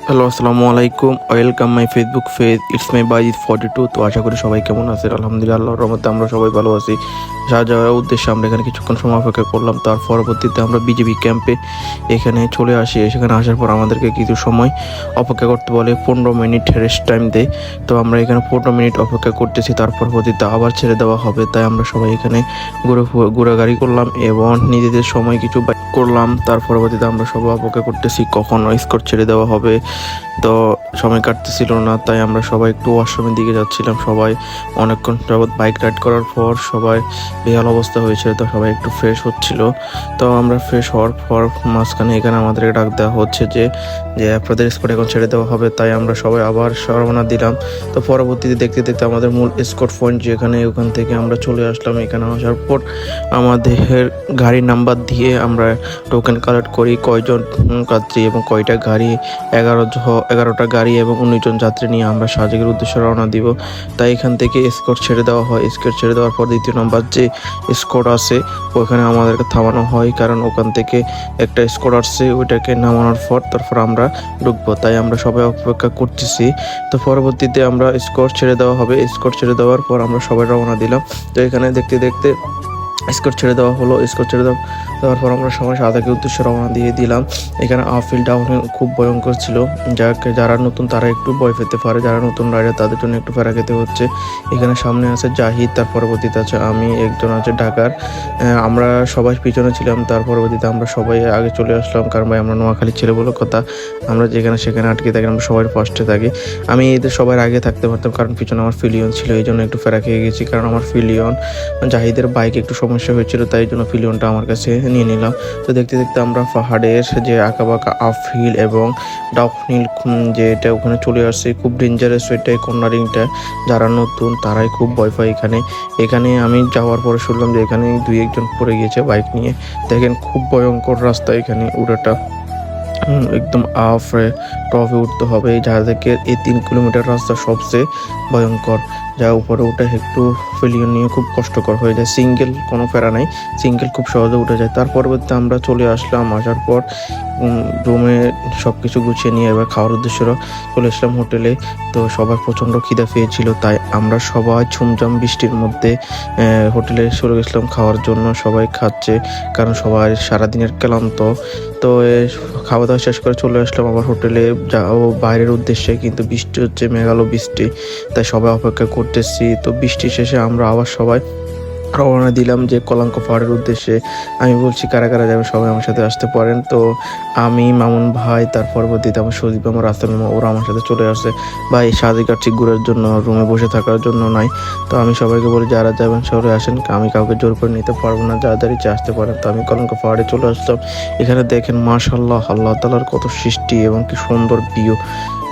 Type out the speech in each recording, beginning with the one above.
Hello, আসসালামু আলাইকুম। Welcome my Facebook page. It's my Bayzid 42। তো আশা করি সবাই কেমন আছেন? আলহামদুলিল্লাহ, আল্লাহর রহমতে আমরা সবাই ভালো আছি। যাওয়ার উদ্দেশ্যে আমরা এখানে কিছুক্ষণ সময় অপেক্ষা করলাম। তার পরবর্তীতে আমরা বিজেপি ক্যাম্পে এখানে চলে আসি। সেখানে আসার পর আমাদেরকে কিছু সময় অপেক্ষা করতে বলে, 15 মিনিট রেস্ট টাইম দেয়। তো আমরা এখানে 15 মিনিট অপেক্ষা করতেছি। তার পরবর্তীতে আবার ছেড়ে দেওয়া হবে। তাই আমরা সবাই এখানে ঘোরাঘুরি করলাম এবং নিজেদের সময় কিছু করলাম। তার পরবর্তীতে আমরা সবাই অপেক্ষা করতেছি কখন স্কট ছেড়ে দেওয়া হবে। তো সময় কাটতেছিল না, তাই আমরা সবাই একটু ওয়াশরুমের দিকে যাচ্ছিলাম। সবাই অনেকক্ষণ যাবৎ বাইক রাইড করার পর সবাই বেহাল অবস্থা হয়েছিল, তো সবাই একটু ফ্রেশ হচ্ছিল। তো আমরা ফ্রেশ হওয়ার পর মাঝখানে এখানে আমাদেরকে ডাক দেওয়া হচ্ছে যে যে আপনাদের স্কট এখন ছেড়ে দেওয়া হবে। তাই আমরা সবাই আবার রওনা দিলাম। তো পরবর্তীতে দেখতে দেখতে আমাদের মূল স্কট পয়েন্ট যেখানে, ওখান থেকে আমরা চলে আসলাম। এখানে আসার পর আমাদের গাড়ির নাম্বার দিয়ে আমরা টোকেন কালেক্ট করি, কয়জন যাত্রী এবং কয়টা গাড়ি। 11টা গাড়ি এবং 19 জন যাত্রী নিয়ে আমরা সাজেকের উদ্দেশ্যে রওনা দিব। তাই এখান থেকে স্কট ছেড়ে দেওয়া হয়। স্কট ছেড়ে দেওয়ার পর দ্বিতীয় নম্বর যে স্কট আছে ওখানে আমাদেরকে থামানো হয়, কারণ ওখান থেকে একটা স্কট আসছে, ওইটাকে নামানোর পর তারপর আমরা ঢুকবো। তাই আমরা সবাই অপেক্ষা করতেছি। তো পরবর্তীতে আমরা স্কট ছেড়ে দেওয়া হবে। স্কট ছেড়ে দেওয়ার পর আমরা সবাই রওনা দিলাম। তো এখানে দেখতে দেখতে স্কট ছেড়ে দেওয়া হলো। স্কট ছেড়ে দেওয়ার পর আমরা সবাই সাদাকে উদ্দেশ্যে রওনা দিয়ে দিলাম। এখানে আপহিল ডাউন খুব ভয়ঙ্কর ছিল। যারা নতুন তারা একটু ভয় পেতে পারে, যারা নতুন রাইডার তাদের জন্য একটু ফেরা খেতে হচ্ছে। এখানে সামনে আছে জাহিদ, তার পরবর্তীতে আছে আমি, একজন আছে ঢাকার। আমরা সবাই পিছনে ছিলাম। তার পরবর্তীতে আমরা সবাই আগে চলে আসলাম, কারণ ভাই আমরা নোয়াখালী ছেলে বলে কথা, আমরা যেখানে সেখানে আটকে থাকি, আমরা সবাই ফার্স্টে থাকি। আমি এদের সবার আগে থাকতে পারতাম, কারণ পিছনে আমার ফিলিয়ন ছিল, এই জন্য একটু ফেরা খেয়ে গেছি। কারণ আমার ফিলিয়ন জাহিদের বাইক একটু সমস্যা হয়েছিল, তাই জন্য ফিলিয়নটা আমার কাছে নিয়ে নিলাম। তো দেখতে দেখতে আমরা পাহাড়ের যে আঁকাবাঁকা আপহিল এবং ডাউনহিল যেটা ওখানে চলে আসছে। খুব ডেঞ্জারাস ওইটাই, কর্নারিংটা। যারা নতুন তারাই খুব ভয় পায় এখানে আমি যাওয়ার পরে শুনলাম যে এখানে 2-1 জন পড়ে গিয়েছে বাইক নিয়ে। দেখেন খুব ভয়ঙ্কর রাস্তা এখানে উড়াটা। একদম টপে উঠতে হবে। যাদেরকে এই 3 কিলোমিটার রাস্তা সবচেয়ে ভয়ঙ্কর। যা উপরে উঠে একটু ফেলিয়র নিয়ে খুব কষ্টকর হয়ে যায়। সিঙ্গেল কোনো ফেরা নাই, সিঙ্গেল খুব সহজে উঠে যায়। তার পরবর্তীতে আমরা চলে আসলাম। আসার পর রুমে সব কিছু গুছিয়ে নিয়ে এবার খাওয়ার উদ্দেশ্যে চলে আসলাম হোটেলে। তো সবার প্রচণ্ড খিদা পেয়েছিল, তাই আমরা সবাই ঝুমঝাম বৃষ্টির মধ্যে হোটেলে চলে গেছিলাম খাওয়ার জন্য। সবাই খাচ্ছে, কারণ সবাই সারাদিনের ক্লান্ত। তো খাওয়া দাওয়া শেষ করে চলে আসলাম আবার হোটেলে যাও বাইরের উদ্দেশ্যে, কিন্তু বৃষ্টি হচ্ছে, মেঘালো বৃষ্টি। তাই সবাই অপেক্ষা করতেছি। তো বৃষ্টি শেষে আমরা আবার সবাই রওনা দিলাম যে কলাঙ্ক পাহাড়ের উদ্দেশ্যে। আমি বলছি কারা কারা যাবে, সবাই আমার সাথে আসতে পারেন। তো আমি, মামুন ভাই, তার পরবর্তীতে আমার সজীব, আমার রাস্তার মামা, ওরা আমার সাথে চলে আসে। ভাই সাজেক কাটছি ঘুরার জন্য, রুমে বসে থাকার জন্য নাই। তো আমি সবাইকে বলি যারা যাবেন সরে আসেন, আমি কাউকে জোর করে নিতে পারবো না, যারা যারা ইচ্ছে আসতে পারেন। তো আমি কলাঙ্ক পাহাড়ে চলে আসলাম। এখানে দেখেন মাশাআল্লাহ, আল্লাহ তাআলার কত সৃষ্টি এবং কি সুন্দর ভিউ,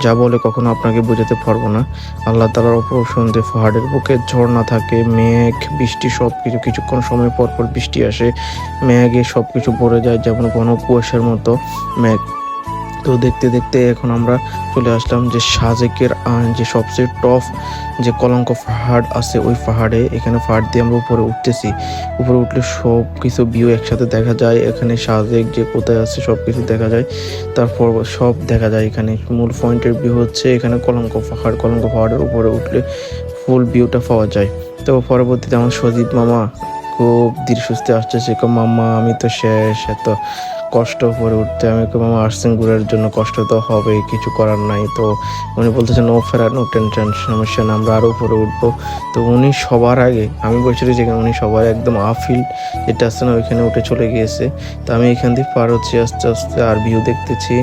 যা বলে কখনো আপনাকে বোঝাতে পারবো না। আল্লাহ তাআলার অপূর্ব সুন্দর। পাহাড়ের বুকে ঝর্ণা থাকে, মেঘ, বৃষ্টি, সব কিছু কিছুক্ষণ সময় পর পর বৃষ্টি আসে। মেঘে সব কিছু ভরে যায়, যেমন ঘন কুয়াশার মতো মেঘ। তো দেখতে দেখতে এখন আমরা চলে আসলাম যে সাজেকের যে সবচেয়ে টপ যে কলঙ্ক পাহাড় আছে ওই পাহাড়ে। এখানে পাহাড় দিয়ে আমরা উপরে উঠতেছি। উপরে উঠলে সব কিছু ভিউ একসাথে দেখা যায়। এখানে সাজেক যে কোথায় আছে সব কিছু দেখা যায়, তারপর সব দেখা যায়। এখানে মূল পয়েন্টের ভিউ হচ্ছে এখানে কলঙ্ক পাহাড়। কলঙ্ক পাহাড়ের উপরে উঠলে ফুল ভিউটা পাওয়া যায়। তো পরবর্তীতে আমার সজিত মামা খুব ধীর সুস্থে আসতেছে। মামা আমি তো শেষ, এত কষ্ট করে উঠতে। আমি মামা আসছেন ঘুরের জন্য, কষ্ট তো হবে, কিছু করার নাই। তো উনি বলতেছেন নো ফেরা, নো টেনশন, সমস্যা না, আমরা আরও উপরে উঠবো। তো উনি সবার আগে, আমি বলছিলাম যেখানে উনি সবার একদম আফিল যেটা আছে না ওইখানে উঠে চলে গিয়েছে। তো আমি এখান থেকে পার হচ্ছি আস্তে আস্তে, আর ভিউ দেখতেছি,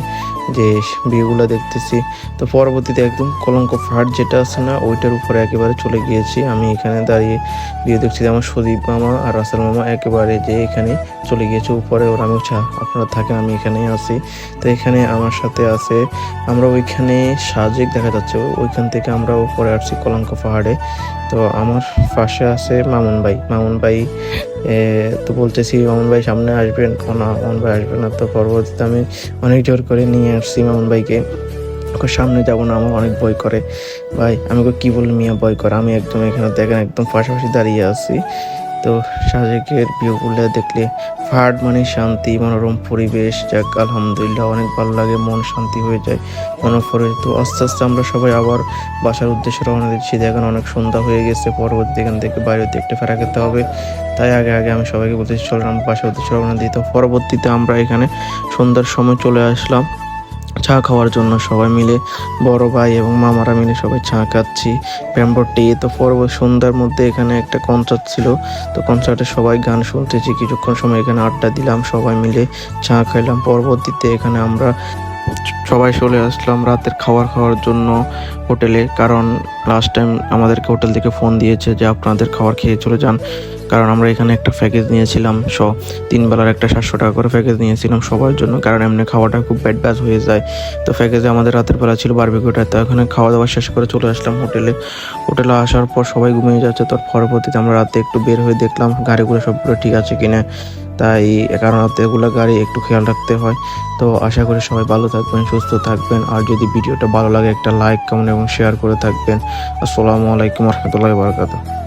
যে ভিউগুলো দেখতেছি। তো পরবর্তীতে একদম কলঙ্ক পাহাড় যেটা আছে না ওইটার উপরে একেবারে চলে গিয়েছি। আমি এখানে দাঁড়িয়ে ভিউ দেখছি। আমার সদীপ মামা আর রাসেল মামা একেবারে যে এখানে চলে গিয়েছে উপরে। ওরা আমি আপনারা থাকেন, আমি এখানেই আছি। তো এখানে আমার সাথে আছে, আমরা ওইখানে সাজেক দেখা যাচ্ছে, ওইখান থেকে আমরা উপরে আসছি কলঙ্ক পাহাড়ে। তো আমার পাশে আছে মামুন ভাই তো বলতেছি মামুন ভাই সামনে আসবেন, না মামুন ভাই আসবে না। তো পরবর্তীতে আমি অনেক জোর করে নিয়ে আসছি মামুন ভাইকে। সামনে যাবো না, আমার অনেক ভয় করে। ভাই আমি কি বললি মিয়া ভয় করে, আমি একদম এখানে দেখেন একদম পাশাপাশি দাঁড়িয়ে আছি। তো সাজেকের ভিউগুলো দেখলে পাহাড় মানে শান্তি, মনোরম পরিবেশ, যাক আলহামদুলিল্লাহ অনেক ভালো লাগে, মন শান্তি হয়ে যায় মনে। তো আস্তে আস্তে আমরা সবাই আবার বাসার উদ্দেশ্যে রওনা দিচ্ছি। দেখেন অনেক সন্ধ্যা হয়ে গেছে, পরবর্তী এখান থেকে বাইরেতে একটা ফেরা খেতে হবে। তাই আগে আগে আমি সবাইকে বলতেছি চলেন আমরা বাসার উদ্দেশ্যে রওনা দিই। তো পরবর্তীতে আমরা এখানে সন্ধ্যার সময় চলে আসলাম চা খাওয়ার জন্য। সবাই মিলে বড় ভাই এবং মামারা মিলে সবাই চা খাচ্ছি, ব্যাম্বো টি। তো সন্ধ্যার মধ্যে এখানে একটা কনসার্ট ছিল, তো কনসার্টে সবাই গান শুনতেছি, কিছুক্ষণ সময় এখানে আড্ডা দিলাম, সবাই মিলে চা খাইলাম। পরবর্তীতে এখানে আমরা সবাই চলে আসলাম রাতের খাওয়ার জন্য হোটেলে, কারণ লাস্ট টাইম আমাদেরকে হোটেল থেকে ফোন দিয়েছে যে আপনাদের খাবার খেয়ে চলে যান। কারণ আমরা এখানে একটা প্যাকেজ নিয়েছিলাম, 3 বেলার একটা 700 টাকা করে প্যাকেজ নিয়েছিলাম সবার জন্য, কারণ এমনি খাওয়াটা খুব ব্যাড হয়ে যায়। তো প্যাকেজে আমাদের রাতের বেলা ছিল বারবিকিউটা। তো এখানে খাওয়া দাওয়া শেষ করে চলে আসলাম হোটেলে আসার পর সবাই ঘুমিয়ে যাচ্ছে। তার পরবর্তীতে আমরা রাতে একটু বের হয়ে দেখলাম গাড়িগুলো সবগুলো ঠিক আছে কিনা, তাই কারণ রাতে এগুলো গাড়ি একটু খেয়াল রাখতে হয়। তো আশা করি সবাই ভালো থাকবেন, সুস্থ থাকবেন, আর যদি ভিডিওটা ভালো লাগে একটা লাইক, কমেন্ট এবং শেয়ার করে থাকবেন। আসসালামু আলাইকুম রহমতুল্লাহি ওয়া বারাকাতুহু।